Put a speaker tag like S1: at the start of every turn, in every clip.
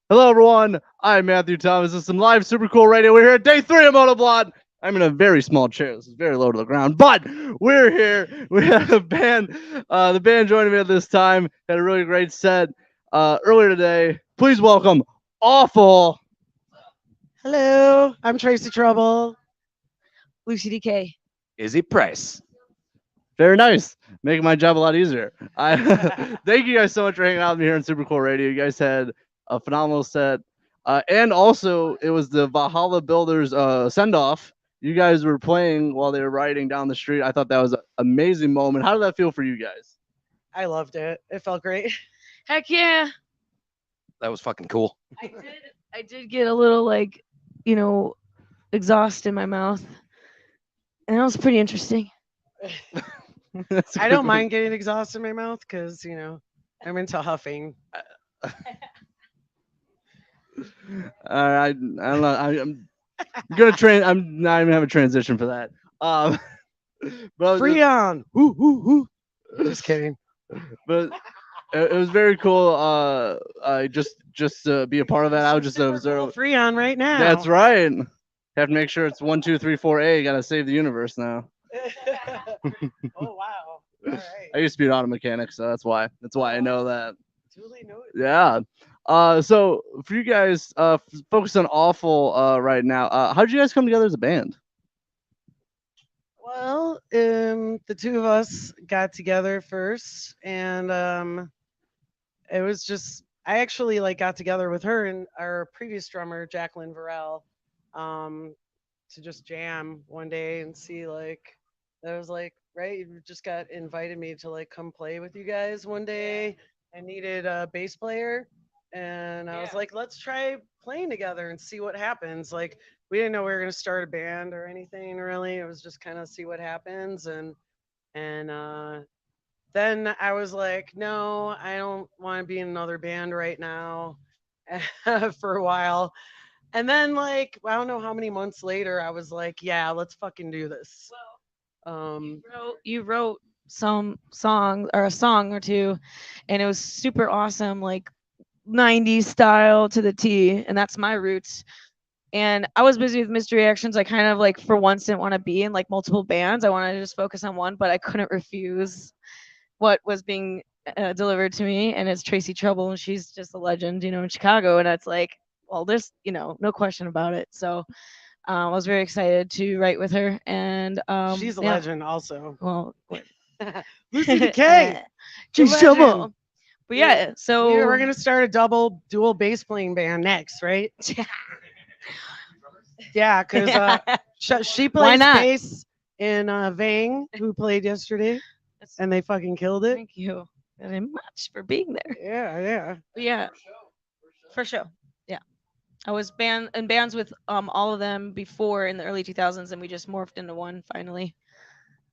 S1: Hello, everyone. I'm Matthew Thomas. This is some live super cool radio. We're here at day 3 of Motoblot. I'm in a very small chair. This is very low to the ground, but we're here. We have a band. The band joining me at this time had a really great set earlier today. Please welcome Awful.
S2: Hello, I'm Tracy Trouble.
S3: Lucy DK.
S4: Izzy Price.
S1: Very nice. Making my job a lot easier. I thank you guys so much for hanging out with me here on Super Cool Radio. You guys had a phenomenal set. And also it was the Valhalla Builders send off. You guys were playing while they were riding down the street. I thought that was an amazing moment. How did that feel for you guys?
S2: I loved it. It felt great.
S3: Heck yeah.
S4: That was fucking cool.
S3: I did get a little exhaust in my mouth. And that was pretty interesting.
S1: That's a
S2: I
S1: good
S2: don't
S1: one.
S2: mind getting exhaust in my mouth because I'm into huffing.
S1: I don't know. I'm gonna I'm not even have a transition for that. But
S2: Free on. Woo, woo, woo. Just kidding.
S1: but it was very cool. I just be a part of that. I was just observe.
S2: Free on right now.
S1: That's right. Have to make sure it's 1, 2, 3, 4A. Got to save the universe now.
S2: Oh wow. All right.
S1: I used to be an auto mechanic, so that's why. That's why I know that.
S2: Duly noted.
S1: Yeah. So for you guys, focus on Awful right now. How did you guys come together as a band?
S2: Well, the two of us got together first, and it was just I actually got together with her and our previous drummer Jacqueline Varel, to just jam one day and see that was right. You just got invited me to come play with you guys one day. I needed a bass player, and I was like, let's try playing together and see what happens. We didn't know we were gonna start a band or anything really. It was just kind of see what happens, and then I was like, no, I don't want to be in another band right now for a while. And then I don't know how many months later, I was like, yeah, let's fucking do this. Um,
S3: You wrote some song or a song or two, and it was super awesome, like 90s style to the T, and that's my roots. And I was busy with mystery actions. I kind of for once didn't want to be in multiple bands. I wanted to just focus on one, but I couldn't refuse what was being delivered to me. And it's Tracy Trouble, and she's just a legend, in Chicago. And it's like, well, there's no question about it. So I was very excited to write with her, and
S2: she's a
S3: yeah,
S2: legend also.
S3: well,
S2: Lucy Decay.
S3: Tracy
S2: legend.
S3: Trouble. But yeah, so
S2: We're gonna start a double dual bass playing band next, right? Yeah, because she
S3: Why
S2: plays
S3: not?
S2: bass in Vang, who played yesterday, and they fucking killed it.
S3: Thank you very much for being there.
S2: Yeah, yeah.
S3: But yeah, for sure. Yeah, I was in bands with all of them before in the early 2000s, and we just morphed into one finally.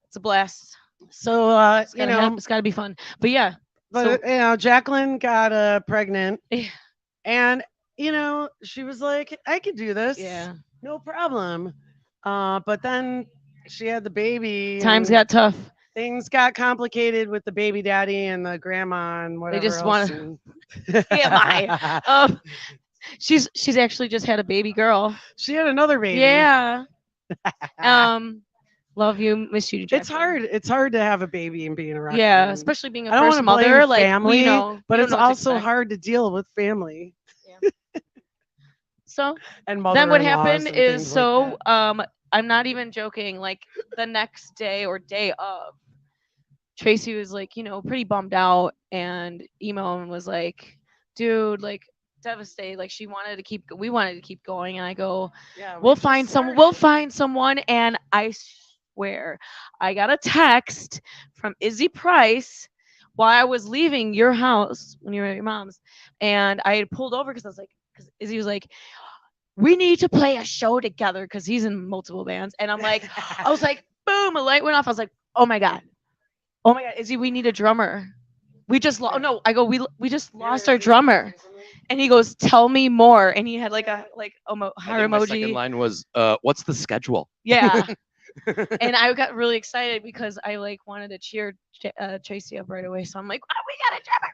S3: It's a blast.
S2: So
S3: It's gotta be fun. But yeah,
S2: but Jacqueline got pregnant,
S3: Yeah.
S2: and she was like, I could do this.
S3: yeah,
S2: No problem. But then she had the baby.
S3: times
S2: and
S3: got tough.
S2: things got complicated with the baby daddy and the grandma and whatever.
S3: just
S2: else,
S3: wanna-
S2: and-
S3: TMI. She's actually just had a baby girl.
S2: She had another baby.
S3: Yeah. Love you, miss you.
S2: It's
S3: Jacqueline.
S2: hard. It's hard to have a baby and being around.
S3: Yeah, especially being a
S2: I don't
S3: first
S2: want to blame
S3: mother.
S2: family, but
S3: you
S2: it's
S3: don't know what to
S2: also
S3: expect.
S2: hard to deal with family
S3: So
S2: and mother.
S3: then what happened is I'm not even joking. The next day or day of, Tracy was pretty bummed out and emo and was like, dude, devastated. We wanted to keep going. And I go,
S2: yeah,
S3: we'll find someone. And I swear, I got a text from Izzy Price while I was leaving your house when you were at your mom's. And I had pulled over because because Izzy was like, we need to play a show together because he's in multiple bands. And I was like, boom, a light went off. I was like, oh my God, Izzy, we need a drummer. We just no, I go, we just lost our drummer. And he goes, tell me more. And he had
S4: I
S3: heart
S4: think my second
S3: emoji.
S4: line was, what's the schedule?
S3: Yeah. And I got really excited because I wanted to cheer Tracy up right away. So I'm like, oh, we got a drummer.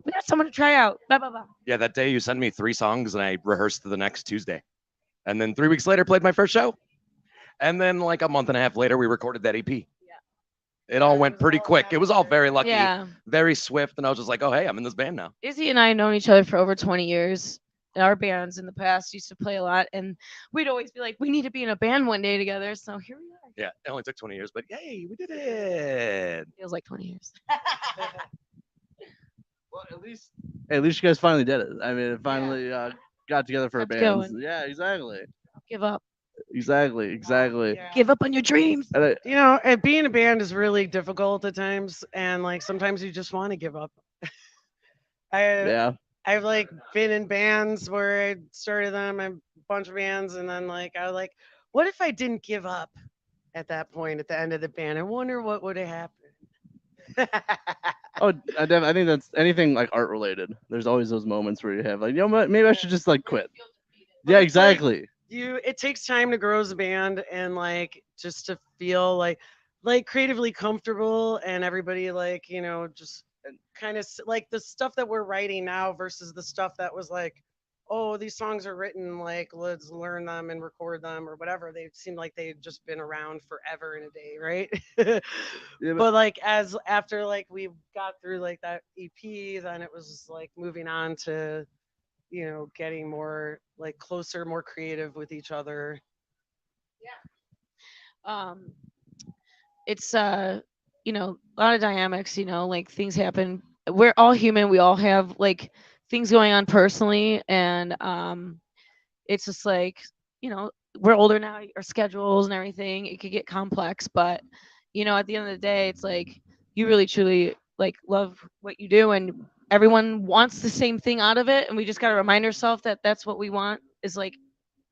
S3: We got someone to try out. Blah blah blah.
S4: Yeah, that day you sent me 3 songs and I rehearsed the next Tuesday. And then 3 weeks later played my first show. And then like a month and a half later we recorded that EP. It all went pretty quick. It was all very lucky,
S3: Yeah.
S4: very swift, and I was just like, oh hey, I'm in this band now.
S3: Izzy and I have known each other for over 20 years. Our bands in the past used to play a lot, and we'd always be like, we need to be in a band one day together. So here we are.
S4: Yeah, it only took 20 years, but yay, we did it.
S3: Feels like 20 years.
S1: Well, at least you guys finally did it. I mean, it finally got together for a
S3: Kept
S1: band.
S3: going.
S1: Yeah, exactly.
S3: Give up.
S1: Exactly.
S2: Yeah.
S3: Give up on your dreams.
S1: And
S2: You know, and being a band is really difficult at times, and like sometimes you just want to give up.
S1: yeah.
S2: I've like been in bands where I started them, a bunch of bands, and then like I was like, what if I didn't give up at that point at the end of the band? I wonder what would have happened.
S1: Oh, I think that's anything like art related. There's always those moments where you have like, you know what, maybe I should just like quit.
S2: But
S1: Yeah,
S2: it's like-
S1: exactly.
S2: It takes time to grow as a band and like just to feel like creatively comfortable and everybody like just kind of like the stuff that we're writing now versus the stuff that was like, oh, these songs are written, like let's learn them and record them or whatever. They seem like they've just been around forever in a day, right?
S1: Yeah,
S2: But like as after like we got through like that EP, then it was like moving on to getting more like closer, more creative with each other.
S3: Um, it's a lot of dynamics. Like things happen. We're all human. We all have like things going on personally, and it's just like we're older now. Our schedules and everything, it could get complex, but at the end of the day, it's like you really truly like love what you do, and everyone wants the same thing out of it, and we just got to remind ourselves that that's what we want, is like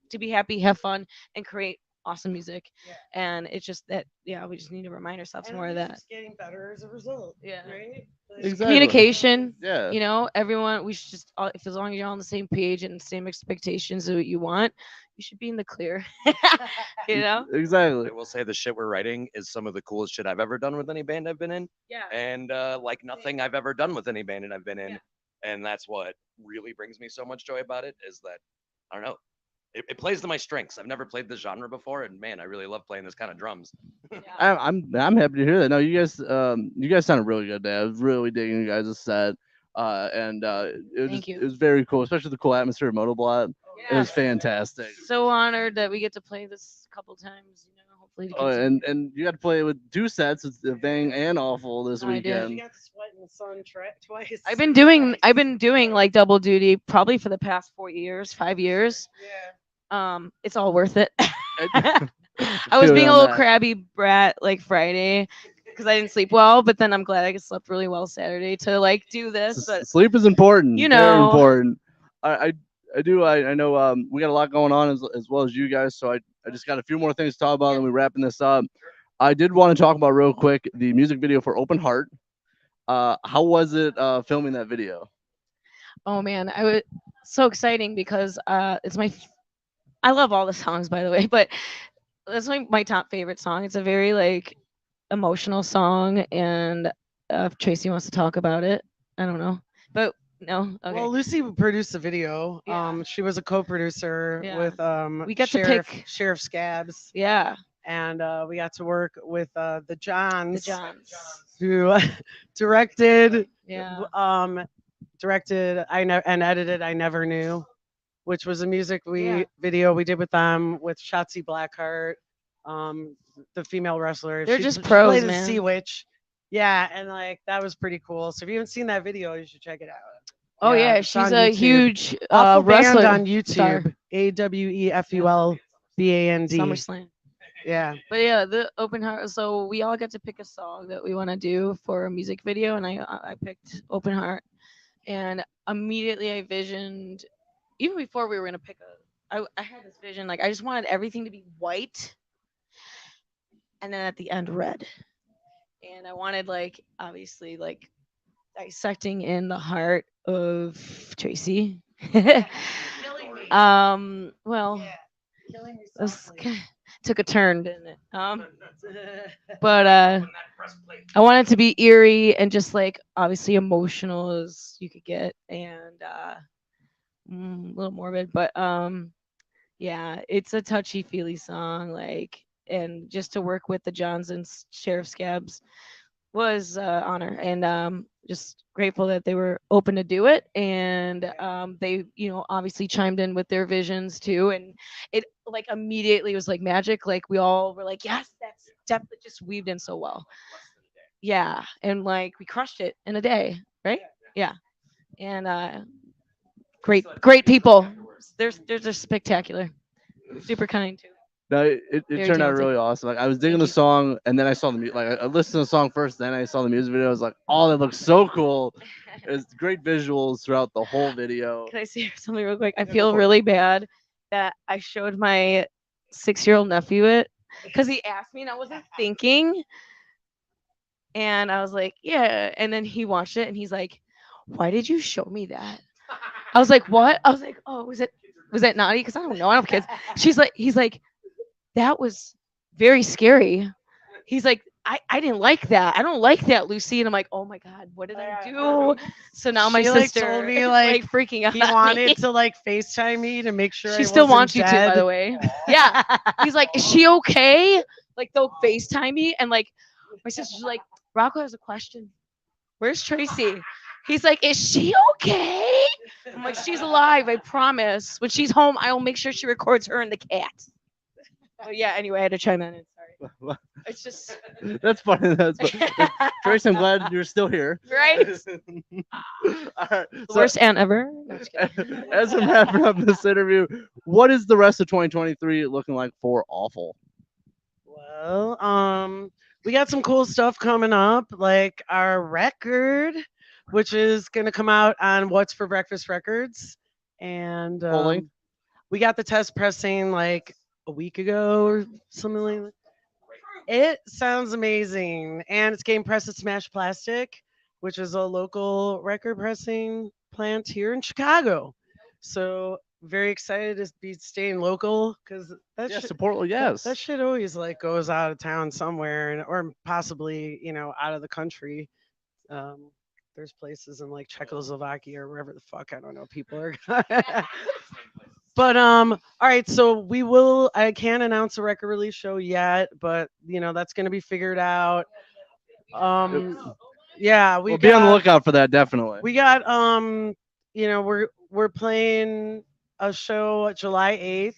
S3: to be happy, have fun, and create awesome music.
S2: Yeah.
S3: And it's just that we just need to remind ourselves
S2: And
S3: more of
S2: it
S3: that.
S2: keeps getting better as a result.
S3: Yeah.
S2: Right? Like,
S1: Exactly.
S3: Communication.
S1: Yeah.
S3: Everyone, we should just if as long as you're on the same page and same expectations of what you want, you should be in the clear.
S1: Exactly.
S4: I will say the shit we're writing is some of the coolest shit I've ever done with any band I've been in,
S3: Yeah.
S4: and like nothing I've ever done with any band that I've been in.
S3: Yeah.
S4: And that's what really brings me so much joy about it, is that I don't know. It plays to my strengths. I've never played this genre before, and man, I really love playing this kind of drums.
S1: I'm happy to hear that. No, you guys sounded really good today. I was really digging you guys' set. And
S3: Thank you.
S1: it was very cool, especially the cool atmosphere of Motoblot. It was fantastic.
S3: So honored that we get to play this a couple times. Hopefully to
S1: Oh,
S3: continue.
S1: and you got to play with 2 sets. It's the Vang and Awful this
S3: I did.
S1: weekend.
S2: you got to sweat in the sun twice.
S3: I've been doing like double duty probably for the past 4 years, 5 years.
S2: Yeah.
S3: It's all worth it.
S1: I
S3: I was
S1: feel
S3: being
S1: you
S3: a
S1: on
S3: little
S1: that.
S3: crabby brat like Friday because I didn't sleep well, but then I'm glad I slept really well Saturday to like do this. But
S1: Sleep is important.
S3: You
S1: very
S3: know.
S1: important. I know we got a lot going on as well as you guys, so I just got a few more things to talk about, and we're wrapping this up. I did want to talk about real quick the music video for Open Heart. How was it filming that video?
S3: oh man, I was so exciting because it's I love all the songs, by the way, but that's my top favorite song. It's a very like emotional song, and if Tracy wants to talk about it, I don't know, but no, okay.
S2: Well, Lucy produced the video.
S3: Yeah.
S2: She was a co-producer
S3: Yeah.
S2: with
S3: We got to
S2: Sheriff,
S3: pick-
S2: Sheriff Scabs,
S3: Yeah,
S2: and we got to work with the Johns,
S3: the Johns.
S2: who directed,
S3: Yeah.
S2: directed and edited I Never Knew, which was a music
S3: Yeah.
S2: video we did with them with Shotzi Blackheart, the female wrestler.
S3: They're
S2: She-
S3: just
S2: she
S3: pros,
S2: played the
S3: man.
S2: Sea Witch. Yeah, and like that was pretty cool. So if you haven't seen that video, you should check it out.
S3: Oh yeah,
S2: it's
S3: she's
S2: on
S3: a
S2: YouTube.
S3: huge
S2: Awful
S3: wrestler
S2: band on
S3: star.
S2: YouTube. AWEFULBAND.
S3: SummerSlam.
S2: Yeah.
S3: But yeah, the open heart. So we all get to pick a song that we want to do for a music video, and I picked Open Heart, and immediately I visioned, even before we were gonna pick I had this vision like I just wanted everything to be white, and then at the end red, and I wanted like obviously like dissecting in the heart of Tracy. Well.
S2: Killing me
S3: That's
S2: softly.
S3: took a turn, didn't it? But I wanted to be eerie and just like obviously emotional as you could get, and a little morbid, but yeah, it's a touchy feely song, like, and just to work with the Johnsons Sheriff Scabs was honor, and just grateful that they were open to do it, and they obviously chimed in with their visions too, and it like immediately was like magic, like we all were like, yes, that's definitely just weaved in so well. Yeah, and like we crushed it in a day, right? Yeah, and great people. They're just spectacular, super kind too.
S1: No, it
S3: Very
S1: turned out
S3: talented.
S1: really awesome. Like I was digging
S3: Thank
S1: the
S3: you.
S1: song, and then I saw the like I listened to the song first, then I saw the music video. I was like, oh, that looks so cool. It's great visuals throughout the whole video.
S3: Can I say something real quick? I
S1: go
S3: feel
S1: for it.
S3: really bad that I showed my 6-year-old nephew it because he asked me and I wasn't thinking. And I was like, yeah. And then he watched it and he's like, why did you show me that? I was like, what? I was like, oh, was that naughty? Because I don't know. I don't have kids. He's like, that was very scary. He's like, I didn't like that. I don't like that, Lucy. And I'm like, oh my God, what did I do? So now my
S2: She, like,
S3: sister
S2: told me,
S3: is
S2: like,
S3: like freaking out.
S2: He
S3: on me.
S2: wanted to like FaceTime me to make sure
S3: She
S2: I
S3: still
S2: wasn't
S3: wants you to, by
S2: dead.
S3: the way. Yeah. He's like, is she okay? Like they'll FaceTime me and like my sister's like, Rocco has a question. Where's Tracy? He's like, is she okay? I'm like, she's alive, I promise. When she's home, I will make sure she records her and the cat. But yeah, anyway, I had to chime in. Sorry. It's just
S1: That's funny. That's funny. Trace, I'm glad you're still here.
S3: right.
S1: All right.
S3: The
S1: So,
S3: worst aunt ever. No, just kidding.
S1: as I'm wrapping up this interview, what is the rest of 2023 looking like for Awful?
S2: Well, we got some cool stuff coming up, like our record, which is gonna come out on What's for Breakfast Records, and
S1: Full length?
S2: we got the test pressing like a week ago or something like that. It sounds amazing, and it's getting pressed at Smash Plastic, which is a local record pressing plant here in Chicago. So very excited to be staying local because that
S1: Yeah,
S2: shit,
S1: support. Well,
S2: that,
S1: yes.
S2: that shit always like goes out of town somewhere, and or possibly out of the country. Um, there's places in like Czechoslovakia or wherever the fuck I don't know people are. But all right, so I can't announce a record release show yet, but that's gonna be figured out. Yeah,
S1: We'll be on the lookout for that, definitely.
S2: we got we're playing a show July 8th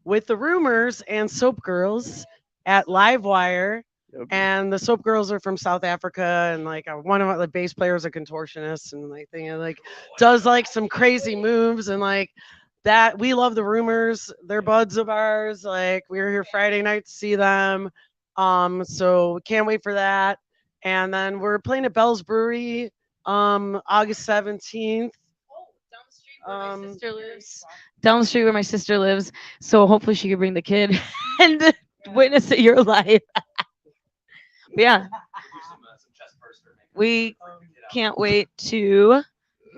S2: with the Rumors and Soap Girls at Livewire.
S1: Yep.
S2: And the Soap Girls are from South Africa, and like one of the bass players a contortionist, and like does like some crazy moves, and like that we love the Rumors. They're buds of ours. Like we were here Friday night to see them. So can't wait for that. And then we're playing at Bell's Brewery August 17th.
S3: Down the street where my
S2: Um,
S3: sister lives. Down the street where my sister lives. So hopefully she could bring the kid and witness it your life. But yeah, we can't wait to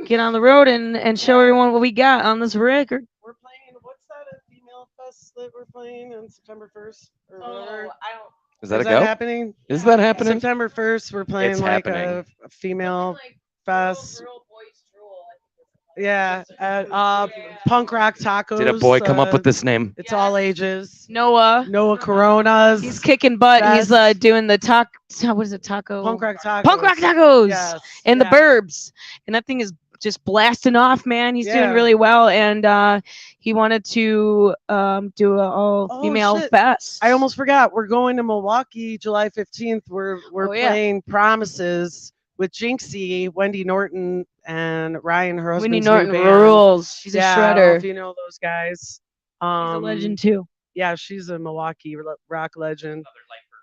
S3: get on the road and show everyone what we got on this record.
S2: We're playing. What's that? A female fest that we're playing on September 1st? Or
S3: Oh,
S2: whatever?
S3: I don't.
S4: Is that a
S2: Is
S4: go?
S2: that happening?
S4: Is that happening?
S2: September 1st, we're playing
S4: It's
S2: like
S4: happening.
S2: a female fest.
S3: Boys drool.
S2: Yeah, at Punk Rock Tacos.
S4: Did a boy come up with this name?
S2: It's all ages.
S3: Noah.
S2: Noah Coronas.
S3: He's kicking butt. He's
S2: Fest.
S3: doing the what is it? Taco.
S2: Punk Rock Tacos.
S3: Punk Rock Tacos.
S2: Yes.
S3: And the
S2: yeah.
S3: Burbs. And that thing is just blasting off, man. He's doing
S2: Yeah.
S3: really well. And he wanted to do a all
S2: Oh,
S3: female
S2: shit.
S3: fest.
S2: I almost forgot. We're going to Milwaukee July 15th. We're
S3: Oh, yeah.
S2: playing Promises with Jinxie, Wendy Norton, and Ryan, her
S3: Winnie
S2: husband's
S3: Norton
S2: new band.
S3: rules. She's
S2: Yeah,
S3: a
S2: I don't know
S3: shredder.
S2: if you know those guys.
S3: She's a legend too.
S2: Yeah, she's a Milwaukee rock legend.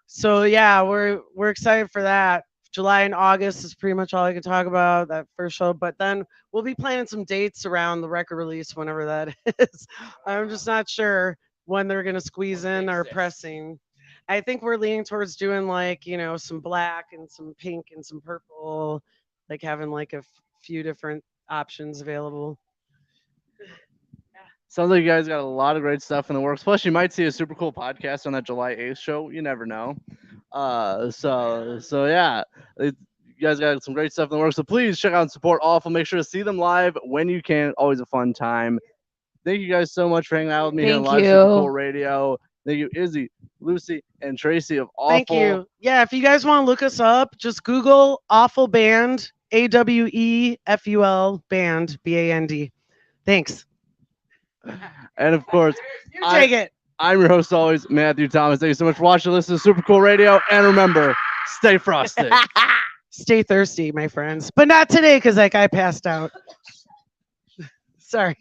S2: So yeah, we're excited for that. July and August is pretty much all I can talk about that first show. But then we'll be planning some dates around the record release, whenever that is. I'm just not sure when they're gonna squeeze in our pressing. I think we're leaning towards doing like some black and some pink and some purple, like having like a few different options available.
S1: Sounds like you guys got a lot of great stuff in the works. Plus, you might see a super cool podcast on that July 8th show. You never know. So yeah, you guys got some great stuff in the works. So please check out and support Awful. Make sure to see them live when you can. Always a fun time. Thank you guys so much for hanging out with me here on
S3: Thank
S1: Live Super
S3: you.
S1: Cool Radio. Thank you, Izzy, Lucy, and Tracy of Awful.
S2: Thank you. Yeah, if you guys want to look us up, just Google Awful Band, AWEFUL Band, BAND. Thanks.
S1: And of course,
S2: You take it.
S1: I'm your host always, Matthew Thomas. Thank you so much for watching, listening to Super Cool Radio, and remember, stay frosty.
S2: Stay thirsty, my friends, but not today because that guy passed out. Sorry.